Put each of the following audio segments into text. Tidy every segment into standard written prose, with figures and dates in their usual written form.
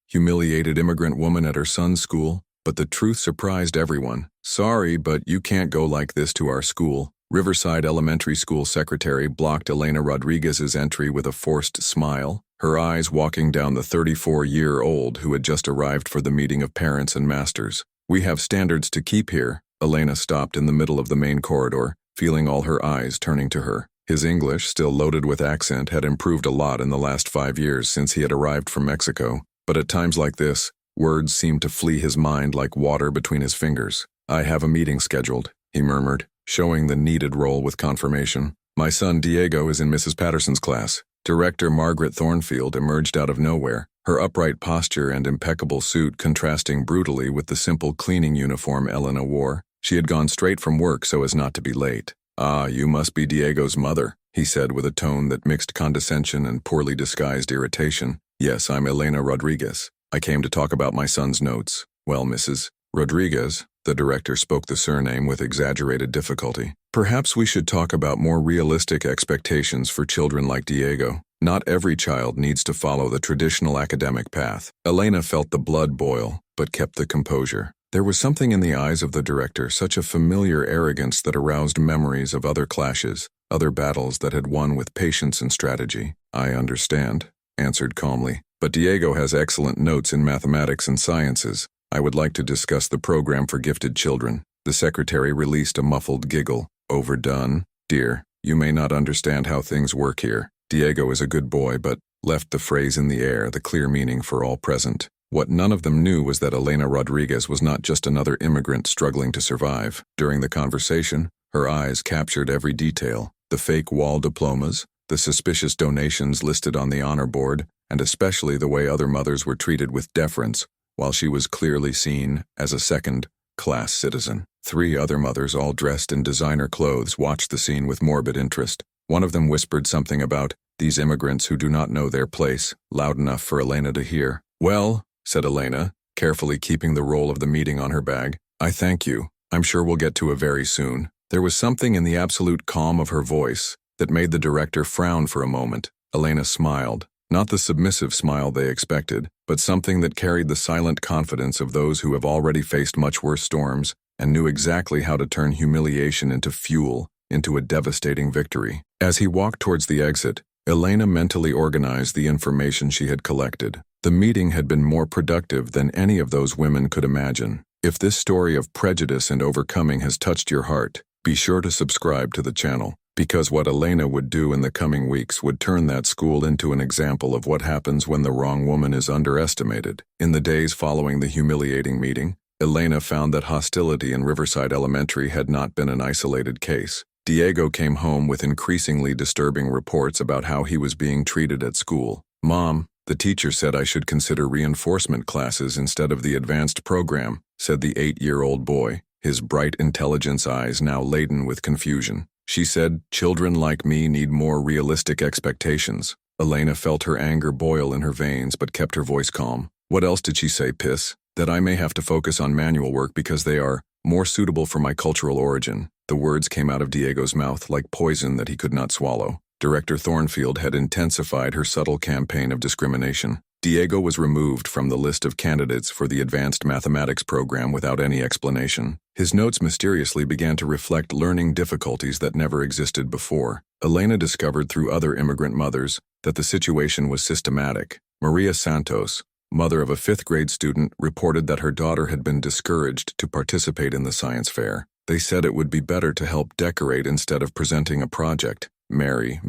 humiliated immigrant woman at her son's school, but the truth surprised everyone. "Sorry, but you can't go like this to our school." Riverside Elementary School secretary blocked Elena Rodriguez's entry with a forced smile, her eyes walking down the 34-year-old who had just arrived for the meeting of parents and masters. "We have standards to keep here." Elena stopped in the middle of the main corridor, feeling all her eyes turning to her. His English, still loaded with accent, had improved a lot in the last 5 years since he had arrived from Mexico, but at times like this, words seemed to flee his mind like water between his fingers. "I have a meeting scheduled," he murmured, showing the needed role with confirmation. "My son Diego is in Mrs. Patterson's class." Director Margaret Thornfield emerged out of nowhere, her upright posture and impeccable suit contrasting brutally with the simple cleaning uniform Elena wore. She had gone straight from work so as not to be late. "Ah, you must be Diego's mother," he said with a tone that mixed condescension and poorly disguised irritation. "Yes, I'm Elena Rodriguez. I came to talk about my son's notes." "Well, Mrs. Rodriguez," the director spoke the surname with exaggerated difficulty, "perhaps we should talk about more realistic expectations for children like Diego. Not every child needs to follow the traditional academic path." Elena felt the blood boil, but kept the composure. There was something in the eyes of the director, such a familiar arrogance that aroused memories of other clashes, other battles that had won with patience and strategy. "I understand," answered calmly, "but Diego has excellent notes in mathematics and sciences. I would like to discuss the program for gifted children." The secretary released a muffled giggle. "Overdone? Dear, you may not understand how things work here. Diego is a good boy, but," left the phrase in the air, the clear meaning for all present. What none of them knew was that Elena Rodriguez was not just another immigrant struggling to survive. During the conversation, her eyes captured every detail: the fake wall diplomas, the suspicious donations listed on the honor board, and especially the way other mothers were treated with deference, while she was clearly seen as a second-class citizen. 3 other mothers, all dressed in designer clothes, watched the scene with morbid interest. One of them whispered something about "these immigrants who do not know their place," loud enough for Elena to hear. "Well," said Elena, carefully keeping the roll of the meeting on her bag, "I thank you. I'm sure we'll get to it very soon." There was something in the absolute calm of her voice that made the director frown for a moment. Elena smiled, not the submissive smile they expected, but something that carried the silent confidence of those who have already faced much worse storms and knew exactly how to turn humiliation into fuel, into a devastating victory. As he walked towards the exit, Elena mentally organized the information she had collected. The meeting had been more productive than any of those women could imagine. If this story of prejudice and overcoming has touched your heart, be sure to subscribe to the channel, because what Elena would do in the coming weeks would turn that school into an example of what happens when the wrong woman is underestimated. In the days following the humiliating meeting, Elena found that hostility in Riverside Elementary had not been an isolated case. Diego came home with increasingly disturbing reports about how he was being treated at school. "Mom, the teacher said I should consider reinforcement classes instead of the advanced program," said the 8-year-old boy, his bright intelligence eyes now laden with confusion. "She said children like me need more realistic expectations." Elena felt her anger boil in her veins but kept her voice calm. "What else did she say, Piss? That I may have to focus on manual work because they are more suitable for my cultural origin." The words came out of Diego's mouth like poison that he could not swallow. Director Thornfield had intensified her subtle campaign of discrimination. Diego was removed from the list of candidates for the advanced mathematics program without any explanation. His notes mysteriously began to reflect learning difficulties that never existed before. Elena discovered through other immigrant mothers that the situation was systematic. Maria Santos, mother of a 5th-grade student, reported that her daughter had been discouraged to participate in the science fair. They said it would be better to help decorate instead of presenting a project. Mary,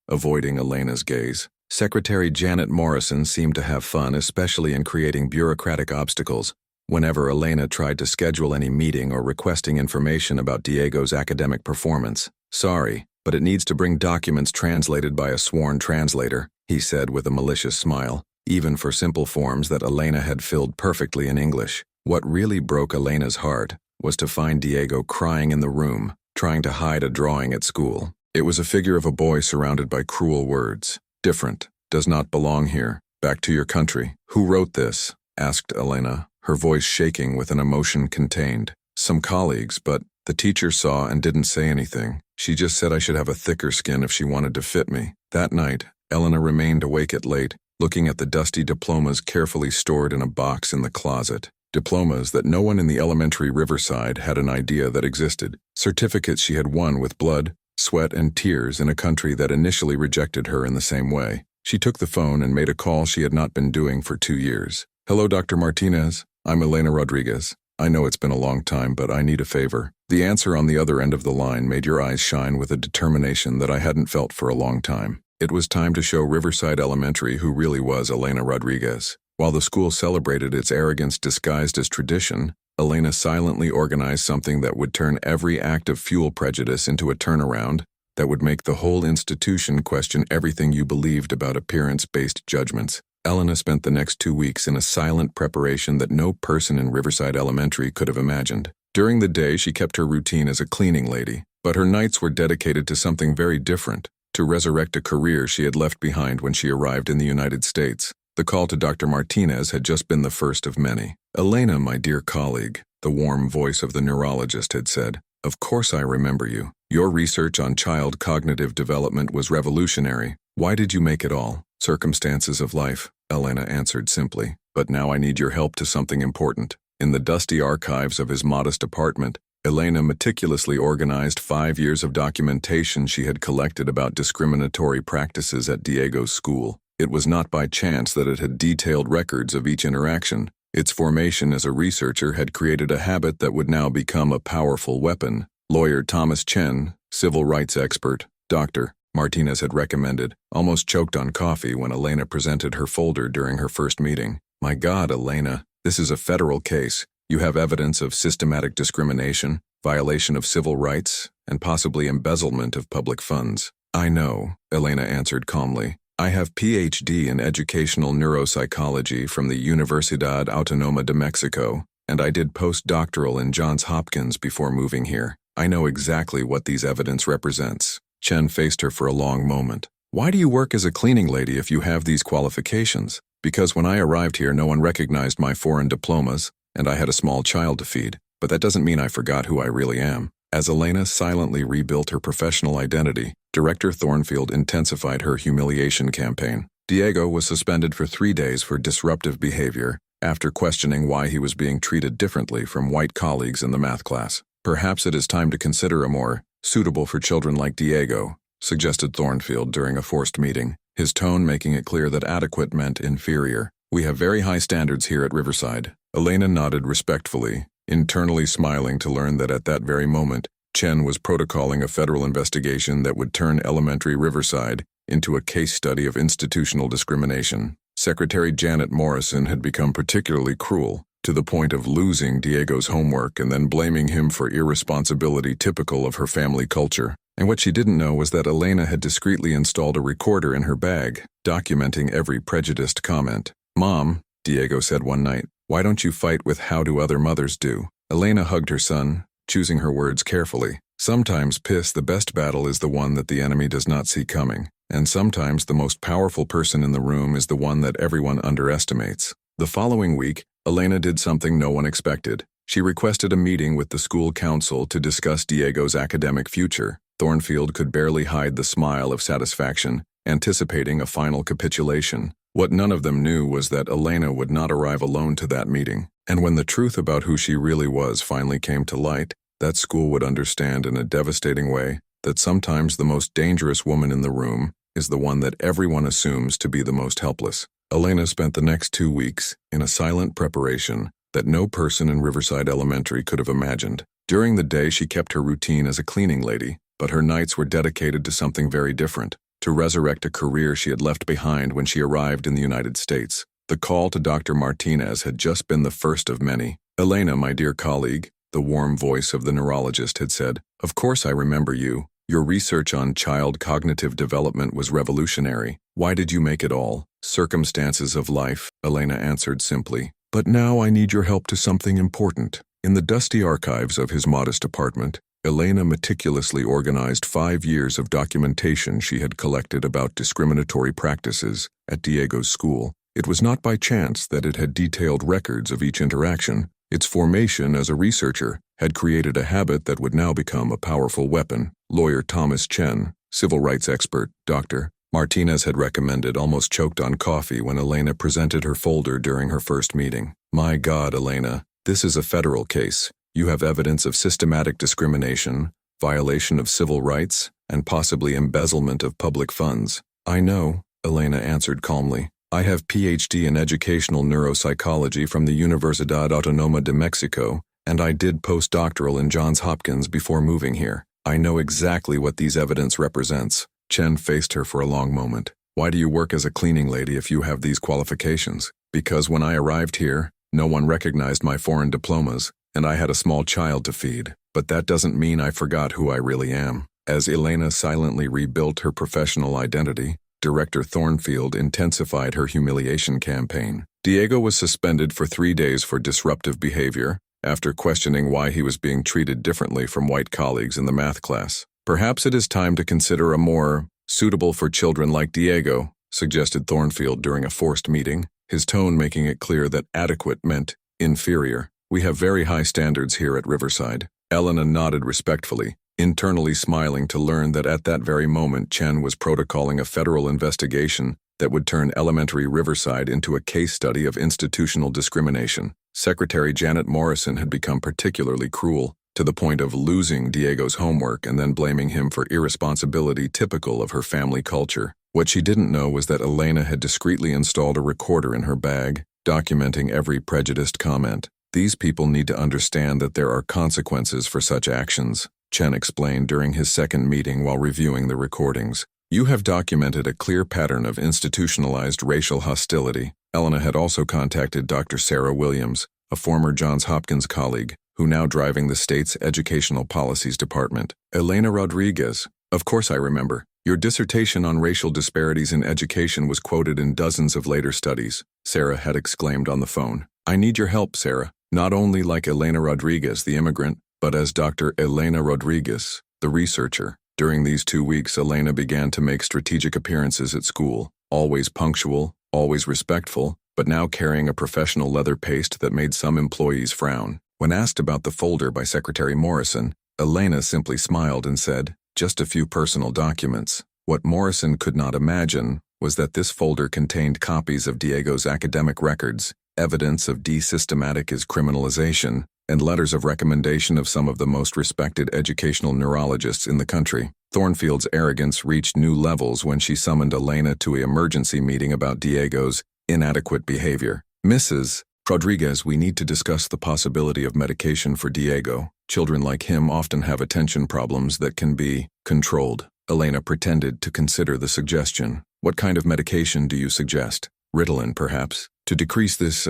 avoiding Elena's gaze. Secretary Janet Morrison seemed to have fun, especially in creating bureaucratic obstacles. Whenever Elena tried to schedule any meeting or requesting information about Diego's academic performance. "Sorry, but it needs to bring documents translated by a sworn translator," he said with a malicious smile, even for simple forms that Elena had filled perfectly in English. What really broke Elena's heart was to find Diego crying in the room, trying to hide a drawing at school. It was a figure of a boy surrounded by cruel words. "Different, does not belong here, back to your country." "Who wrote this?" asked Elena, her voice shaking with an emotion contained. "Some colleagues, but the teacher saw and didn't say anything. She just said I should have a thicker skin if she wanted to fit me." That night, Elena remained awake at late, looking at the dusty diplomas carefully stored in a box in the closet. Diplomas that no one in the elementary Riverside had an idea that existed. Certificates she had won with blood, sweat, and tears in a country that initially rejected her in the same way. She took the phone and made a call she had not been doing for 2 years. "Hello, Dr. Martinez. I'm Elena Rodriguez. I know it's been a long time, but I need a favor." The answer on the other end of the line made your eyes shine with a determination that I hadn't felt for a long time. It was time to show Riverside Elementary who really was Elena Rodriguez. While the school celebrated its arrogance disguised as tradition, Elena silently organized something that would turn every act of fuel prejudice into a turnaround that would make the whole institution question everything you believed about appearance-based judgments. Elena spent the next 2 weeks in a silent preparation that no person in Riverside Elementary could have imagined. During the day, she kept her routine as a cleaning lady, but her nights were dedicated to something very different, to resurrect a career she had left behind when she arrived in the United States. The call to Dr. Martinez had just been the first of many. "Elena, my dear colleague," the warm voice of the neurologist had said, "of course I remember you. Your research on child cognitive development was revolutionary. Why did you make it all?" "Circumstances of life," Elena answered simply. "But now I need your help to something important." In the dusty archives of his modest apartment, Elena meticulously organized 5 years of documentation she had collected about discriminatory practices at Diego's school. It was not by chance that it had detailed records of each interaction. Its formation as a researcher had created a habit that would now become a powerful weapon. Lawyer Thomas Chen, civil rights expert, Dr. Martinez had recommended, almost choked on coffee when Elena presented her folder during her first meeting. "My God, Elena, this is a federal case. You have evidence of systematic discrimination, violation of civil rights, and possibly embezzlement of public funds." "I know," Elena answered calmly. "I have Ph.D. in educational neuropsychology from the Universidad Autónoma de Mexico, and I did postdoctoral in Johns Hopkins before moving here. I know exactly what these evidence represents." Chen faced her for a long moment. "Why do you work as a cleaning lady if you have these qualifications?" "Because when I arrived here, no one recognized my foreign diplomas, and I had a small child to feed. But that doesn't mean I forgot who I really am." As Elena silently rebuilt her professional identity, Director Thornfield intensified her humiliation campaign. Diego was suspended for 3 days for disruptive behavior after questioning why he was being treated differently from white colleagues in the math class. "Perhaps it is time to consider a more suitable for children like Diego," suggested Thornfield during a forced meeting, his tone making it clear that adequate meant inferior. "We have very high standards here at Riverside." Elena nodded respectfully, internally smiling to learn that at that very moment, Chen was protocoling a federal investigation that would turn elementary Riverside into a case study of institutional discrimination. Secretary Janet Morrison had become particularly cruel, to the point of losing Diego's homework and then blaming him for irresponsibility typical of her family culture. And what she didn't know was that Elena had discreetly installed a recorder in her bag, documenting every prejudiced comment. "Mom," Diego said one night, "why don't you fight with how do other mothers do?" Elena hugged her son, choosing her words carefully. "Sometimes, Piss, the best battle is the one that the enemy does not see coming. And sometimes the most powerful person in the room is the one that everyone underestimates." The following week, Elena did something no one expected. She requested a meeting with the school council to discuss Diego's academic future. Thornfield could barely hide the smile of satisfaction, anticipating a final capitulation. What none of them knew was that Elena would not arrive alone to that meeting. And when the truth about who she really was finally came to light, that school would understand in a devastating way that sometimes the most dangerous woman in the room is the one that everyone assumes to be the most helpless. Elena spent the next 2 weeks in a silent preparation that no person in Riverside Elementary could have imagined. During the day, she kept her routine as a cleaning lady, but her nights were dedicated to something very different, to resurrect a career she had left behind when she arrived in the United States. The call to Dr. Martinez had just been the first of many. "Elena, my dear colleague," the warm voice of the neurologist had said, "of course I remember you. Your research on child cognitive development was revolutionary. Why did you make it all?" "Circumstances of life," Elena answered simply. "But now I need your help to something important." In the dusty archives of his modest apartment, Elena meticulously organized 5 years of documentation she had collected about discriminatory practices at Diego's school. It was not by chance that it had detailed records of each interaction. Its formation as a researcher had created a habit that would now become a powerful weapon. Lawyer Thomas Chen, civil rights expert, Dr. Martinez had recommended, almost choked on coffee when Elena presented her folder during her first meeting. My God, Elena, this is a federal case. You have evidence of systematic discrimination, violation of civil rights, and possibly embezzlement of public funds. I know, Elena answered calmly. I have PhD in educational neuropsychology from the Universidad Autónoma de Mexico, and I did postdoctoral in Johns Hopkins before moving here. I know exactly what these evidence represents. Chen faced her for a long moment. Why do you work as a cleaning lady if you have these qualifications? Because when I arrived here, no one recognized my foreign diplomas, and I had a small child to feed. But that doesn't mean I forgot who I really am. As Elena silently rebuilt her professional identity, Director Thornfield intensified her humiliation campaign. Diego was suspended for 3 days for disruptive behavior, after questioning why he was being treated differently from white colleagues in the math class. Perhaps it is time to consider a more suitable for children like Diego, suggested Thornfield during a forced meeting, his tone making it clear that adequate meant inferior. We have very high standards here at Riverside. Elena nodded respectfully, internally smiling to learn that at that very moment Chen was protocoling a federal investigation that would turn elementary Riverside into a case study of institutional discrimination. Secretary Janet Morrison had become particularly cruel, to the point of losing Diego's homework and then blaming him for irresponsibility typical of her family culture. What she didn't know was that Elena had discreetly installed a recorder in her bag, documenting every prejudiced comment. These people need to understand that there are consequences for such actions, Chen explained during his second meeting while reviewing the recordings. You have documented a clear pattern of institutionalized racial hostility. Elena had also contacted Dr. Sarah Williams, a former Johns Hopkins colleague, who now driving the state's Educational Policies Department. Elena Rodriguez, of course I remember. Your dissertation on racial disparities in education was quoted in dozens of later studies, Sarah had exclaimed on the phone. I need your help, Sarah, not only like Elena Rodriguez, the immigrant, but as Dr. Elena Rodriguez, the researcher. During these 2 weeks, Elena began to make strategic appearances at school, always punctual, always respectful, but now carrying a professional leather paste that made some employees frown. When asked about the folder by Secretary Morrison, Elena simply smiled and said, just a few personal documents. What Morrison could not imagine was that this folder contained copies of Diego's academic records, evidence of de-systematic his criminalization, and letters of recommendation of some of the most respected educational neurologists in the country. Thornfield's arrogance reached new levels when she summoned Elena to an emergency meeting about Diego's inadequate behavior. Mrs. Rodriguez, we need to discuss the possibility of medication for Diego. Children like him often have attention problems that can be controlled. Elena pretended to consider the suggestion. What kind of medication do you suggest? Ritalin, perhaps, to decrease this,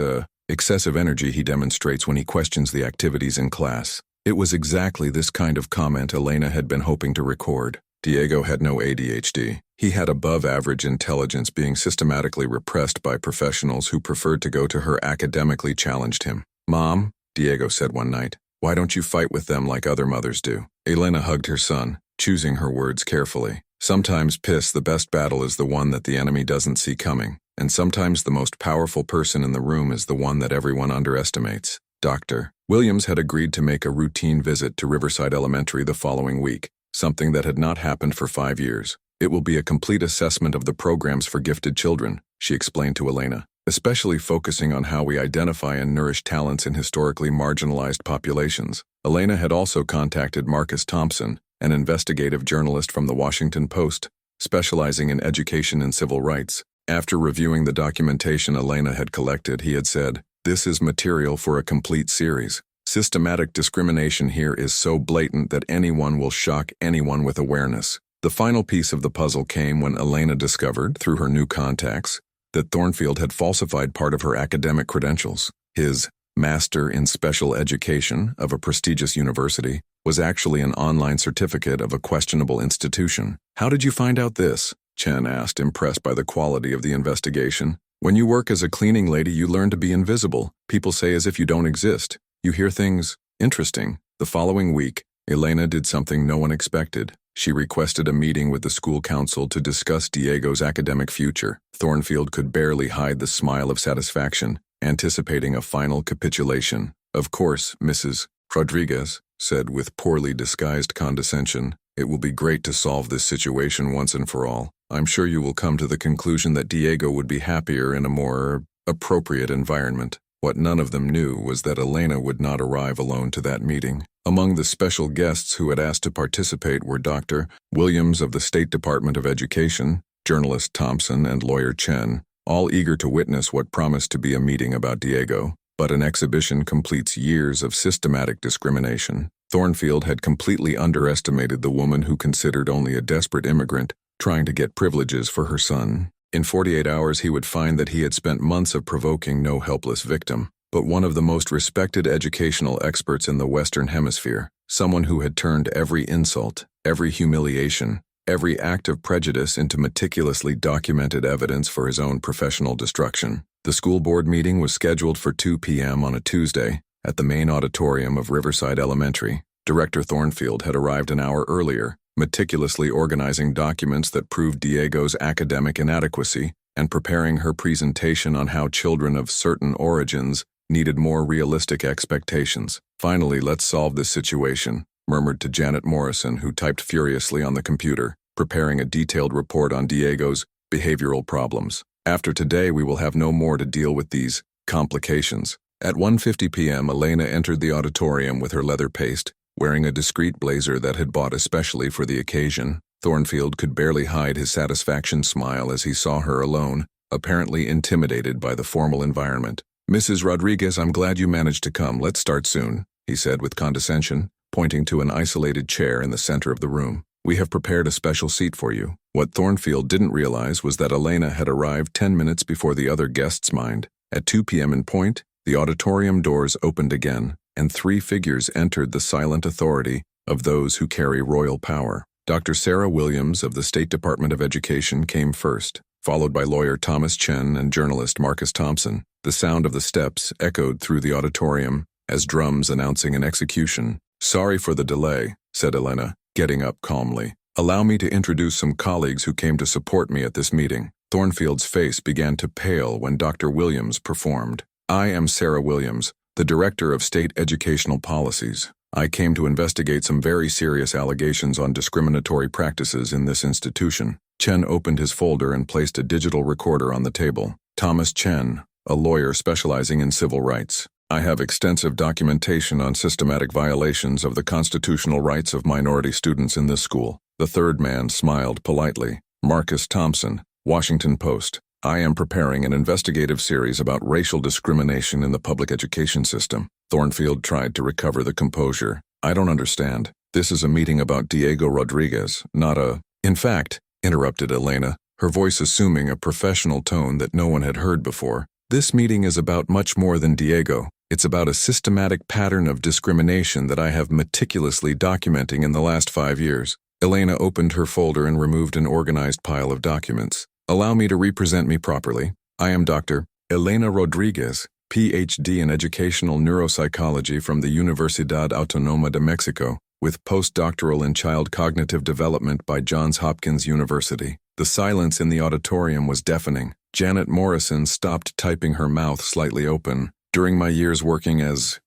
excessive energy he demonstrates when he questions the activities in class. It was exactly this kind of comment Elena had been hoping to record. Diego had no ADHD. He had above-average intelligence being systematically repressed by professionals who preferred to go to her academically challenged him. Mom, Diego said one night, why don't you fight with them like other mothers do? Elena hugged her son, choosing her words carefully. Sometimes, the best battle is the one that the enemy doesn't see coming. And sometimes the most powerful person in the room is the one that everyone underestimates. Dr. Williams had agreed to make a routine visit to Riverside Elementary the following week, something that had not happened for 5 years. It will be a complete assessment of the programs for gifted children, she explained to Elena, especially focusing on how we identify and nourish talents in historically marginalized populations. Elena had also contacted Marcus Thompson, an investigative journalist from the Washington Post, specializing in education and civil rights. After reviewing the documentation Elena had collected, he had said, this is material for a complete series. Systematic discrimination here is so blatant that anyone will shock anyone with awareness. The final piece of the puzzle came when Elena discovered, through her new contacts, that Thornfield had falsified part of her academic credentials. His Master in Special Education of a prestigious university was actually an online certificate of a questionable institution. How did you find out this? Chen asked, impressed by the quality of the investigation. When you work as a cleaning lady, you learn to be invisible. People say as if you don't exist. You hear things. Interesting. The following week, Elena did something no one expected. She requested a meeting with the school council to discuss Diego's academic future. Thornfield could barely hide the smile of satisfaction, anticipating a final capitulation. Of course, Mrs. Rodriguez said with poorly disguised condescension. It will be great to solve this situation once and for all. I'm sure you will come to the conclusion that Diego would be happier in a more appropriate environment. What none of them knew was that Elena would not arrive alone to that meeting. Among the special guests who had asked to participate were Dr. Williams of the State Department of Education, journalist Thompson, and lawyer Chen, all eager to witness what promised to be a meeting about Diego. But an exhibition completes years of systematic discrimination. Thornfield had completely underestimated the woman who considered only a desperate immigrant trying to get privileges for her son. In 48 hours he would find that he had spent months of provoking no helpless victim, but one of the most respected educational experts in the Western Hemisphere, someone who had turned every insult, every humiliation, every act of prejudice into meticulously documented evidence for his own professional destruction. The school board meeting was scheduled for 2 p.m. on a Tuesday at the main auditorium of Riverside Elementary. Director Thornfield had arrived an hour earlier, meticulously organizing documents that proved Diego's academic inadequacy and preparing her presentation on how children of certain origins needed more realistic expectations. "Finally, let's solve this situation," murmured to Janet Morrison, who typed furiously on the computer, preparing a detailed report on Diego's behavioral problems. "After today, we will have no more to deal with these complications." At 1:50 p.m., Elena entered the auditorium with her leather paste, wearing a discreet blazer that had bought especially for the occasion. Thornfield could barely hide his satisfaction smile as he saw her alone, apparently intimidated by the formal environment. "Mrs. Rodriguez, I'm glad you managed to come. Let's start soon," he said with condescension, pointing to an isolated chair in the center of the room. "We have prepared a special seat for you." What Thornfield didn't realize was that Elena had arrived 10 minutes before the other guests' mind. At 2 p.m. in point, the auditorium doors opened again, and 3 figures entered the silent authority of those who carry royal power. Dr. Sarah Williams of the State Department of Education came first, followed by lawyer Thomas Chen and journalist Marcus Thompson. The sound of the steps echoed through the auditorium as drums announcing an execution. "Sorry for the delay," said Elena, getting up calmly. "Allow me to introduce some colleagues who came to support me at this meeting." Thornfield's face began to pale when Dr. Williams performed. "I am Sarah Williams, the Director of State Educational Policies. I came to investigate some very serious allegations on discriminatory practices in this institution." Chen opened his folder and placed a digital recorder on the table. "Thomas Chen, a lawyer specializing in civil rights. I have extensive documentation on systematic violations of the constitutional rights of minority students in this school." The third man smiled politely. "Marcus Thompson, Washington Post. I am preparing an investigative series about racial discrimination in the public education system." Thornfield tried to recover the composure. "I don't understand. This is a meeting about Diego Rodriguez, not a—" "In fact," interrupted Elena, her voice assuming a professional tone that no one had heard before, "this meeting is about much more than Diego. It's about a systematic pattern of discrimination that I have meticulously documenting in the last 5 years. Elena opened her folder and removed an organized pile of documents. "Allow me to represent me properly. I am Dr. Elena Rodriguez, Ph.D. in Educational Neuropsychology from the Universidad Autónoma de Mexico, with postdoctoral in Child Cognitive Development by Johns Hopkins University." The silence in the auditorium was deafening. Janet Morrison stopped typing, her mouth slightly open. "During my years working as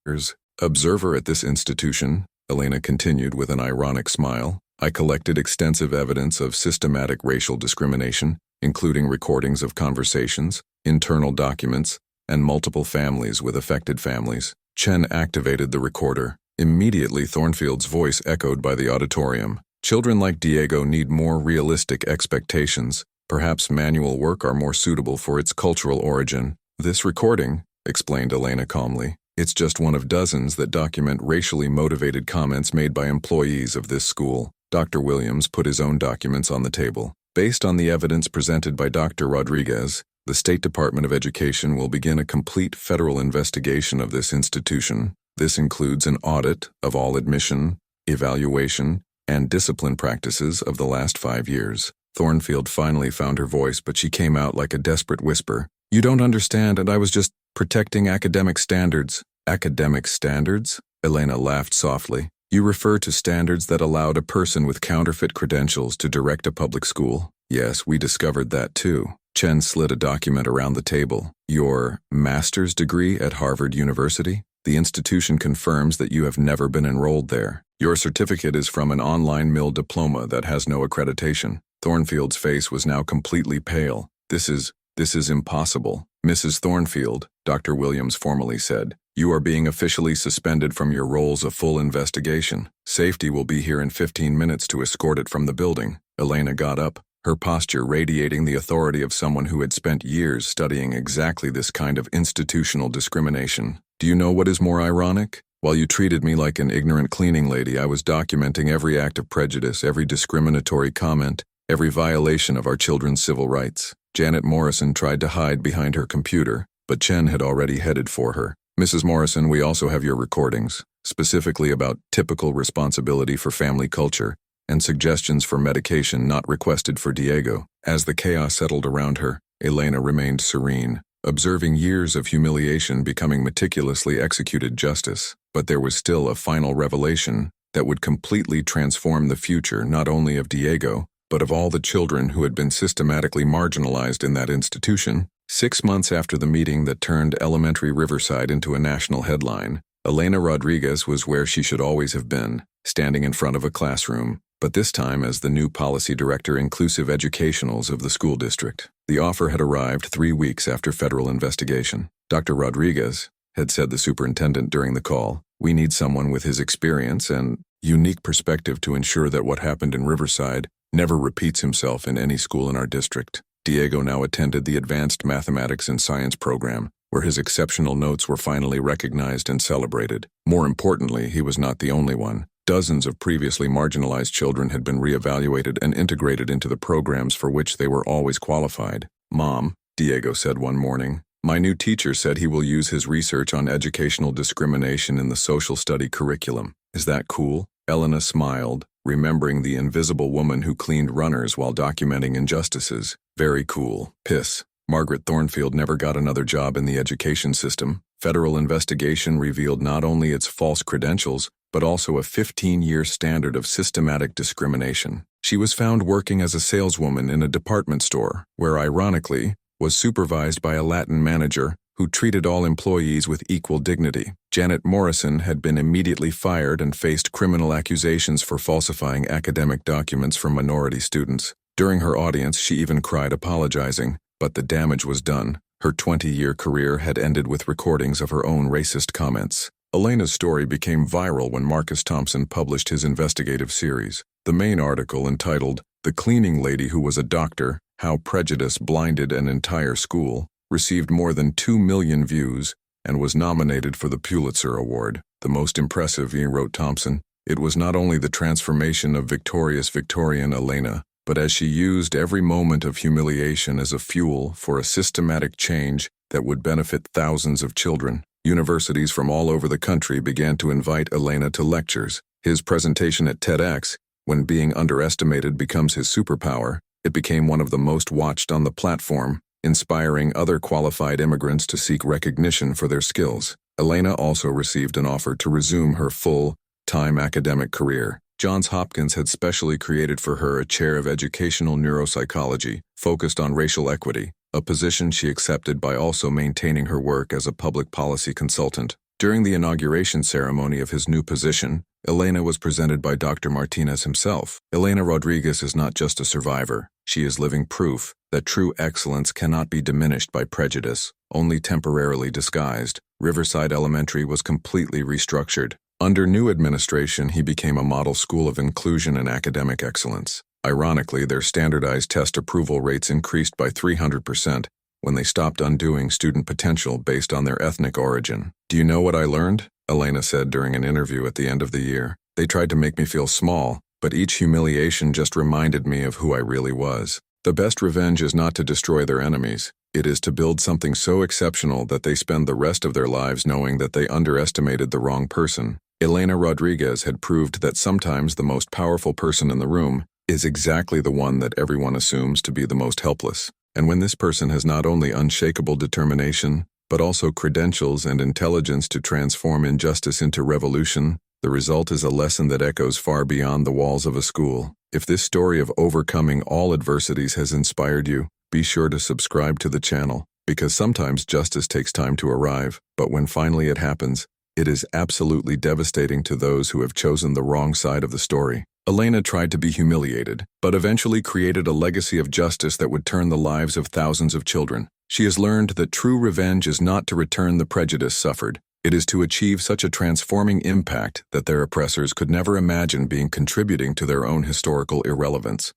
observer at this institution," Elena continued with an ironic smile, "I collected extensive evidence of systematic racial discrimination, including recordings of conversations, internal documents, and multiple families with affected families." Chen activated the recorder. Immediately, Thornfield's voice echoed by the auditorium. "Children like Diego need more realistic expectations. Perhaps manual work are more suitable for its cultural origin." "This recording," explained Elena calmly, "it's just one of dozens that document racially motivated comments made by employees of this school." Dr. Williams put his own documents on the table. "Based on the evidence presented by Dr. Rodriguez, the State Department of Education will begin a complete federal investigation of this institution. This includes an audit of all admission, evaluation, and discipline practices of the last 5 years. Thornfield finally found her voice, but she came out like a desperate whisper. "You don't understand, and I was just protecting academic standards." "Academic standards?" Elena laughed softly. "You refer to standards that allowed a person with counterfeit credentials to direct a public school?" "Yes, we discovered that too." Chen slid a document around the table. "Your master's degree at Harvard University? The institution confirms that you have never been enrolled there." Your certificate is from an online mill diploma that has no accreditation. Thornfield's face was now completely pale. This is impossible. Mrs. Thornfield, Dr. Williams formally said, you are being officially suspended from your roles of full investigation. Safety will be here in 15 minutes to escort it from the building. Elena got up, her posture radiating the authority of someone who had spent years studying exactly this kind of institutional discrimination. Do you know what is more ironic? While you treated me like an ignorant cleaning lady, I was documenting every act of prejudice, every discriminatory comment, every violation of our children's civil rights. Janet Morrison tried to hide behind her computer, but Chen had already headed for her. Mrs. Morrison, we also have your recordings, specifically about typical responsibility for family culture and suggestions for medication not requested for Diego. As the chaos settled around her, Elena remained serene, observing years of humiliation becoming meticulously executed justice. But there was still a final revelation that would completely transform the future not only of Diego, but of all the children who had been systematically marginalized in that institution. 6 months after the meeting that turned elementary Riverside into a national headline, Elena Rodriguez was where she should always have been, standing in front of a classroom, but this time as the new policy director inclusive educationals of the school district. The offer had arrived 3 weeks after federal investigation. Dr. Rodriguez, had said the superintendent during the call, we need someone with his experience and unique perspective to ensure that what happened in Riverside never repeats himself in any school in our district. Diego now attended the Advanced Mathematics and Science program, where his exceptional notes were finally recognized and celebrated. More importantly, he was not the only one. Dozens of previously marginalized children had been reevaluated and integrated into the programs for which they were always qualified. Mom, Diego said one morning, my new teacher said he will use his research on educational discrimination in the social study curriculum. Is that cool? Elena smiled, remembering the invisible woman who cleaned runners while documenting injustices. Very cool. Piss. Margaret Thornfield never got another job in the education system. Federal investigation revealed not only its false credentials, but also a 15-year standard of systematic discrimination. She was found working as a saleswoman in a department store, where ironically, was supervised by a Latin manager who treated all employees with equal dignity. Janet Morrison had been immediately fired and faced criminal accusations for falsifying academic documents from minority students. During her audience, she even cried apologizing, but the damage was done. Her 20-year career had ended with recordings of her own racist comments. Elena's story became viral when Marcus Thompson published his investigative series. The main article, entitled "The Cleaning Lady Who Was a Doctor: How Prejudice Blinded an Entire School," received more than 2 million views and was nominated for the Pulitzer Award. The most impressive, wrote Thompson, it was not only the transformation of victorious Victorian Elena, but as she used every moment of humiliation as a fuel for a systematic change that would benefit thousands of children. Universities from all over the country began to invite Elena to lectures. His presentation at TEDx, when being underestimated becomes his superpower, it became one of the most watched on the platform, inspiring other qualified immigrants to seek recognition for their skills. Elena also received an offer to resume her full-time academic career. Johns Hopkins had specially created for her a chair of educational neuropsychology, focused on racial equity, a position she accepted by also maintaining her work as a public policy consultant. During the inauguration ceremony of his new position, Elena was presented by Dr. Martinez himself. Elena Rodriguez is not just a survivor. She is living proof that true excellence cannot be diminished by prejudice, only temporarily disguised. Riverside Elementary was completely restructured. Under new administration, he became a model school of inclusion and academic excellence. Ironically, their standardized test approval rates increased by 300% when they stopped undoing student potential based on their ethnic origin. Do you know what I learned? Elena said during an interview at the end of the year. They tried to make me feel small, but each humiliation just reminded me of who I really was. The best revenge is not to destroy their enemies. It is to build something so exceptional that they spend the rest of their lives knowing that they underestimated the wrong person. Elena Rodriguez had proved that sometimes the most powerful person in the room is exactly the one that everyone assumes to be the most helpless. And when this person has not only unshakable determination, but also credentials and intelligence to transform injustice into revolution, the result is a lesson that echoes far beyond the walls of a school. If this story of overcoming all adversities has inspired you, be sure to subscribe to the channel, because sometimes justice takes time to arrive, but when finally it happens, It is absolutely devastating to those who have chosen the wrong side of the story. Elena tried to be humiliated, but eventually created a legacy of justice that would turn the lives of thousands of children. She has learned that true revenge is not to return the prejudice suffered. It is to achieve such a transforming impact that their oppressors could never imagine being contributing to their own historical irrelevance.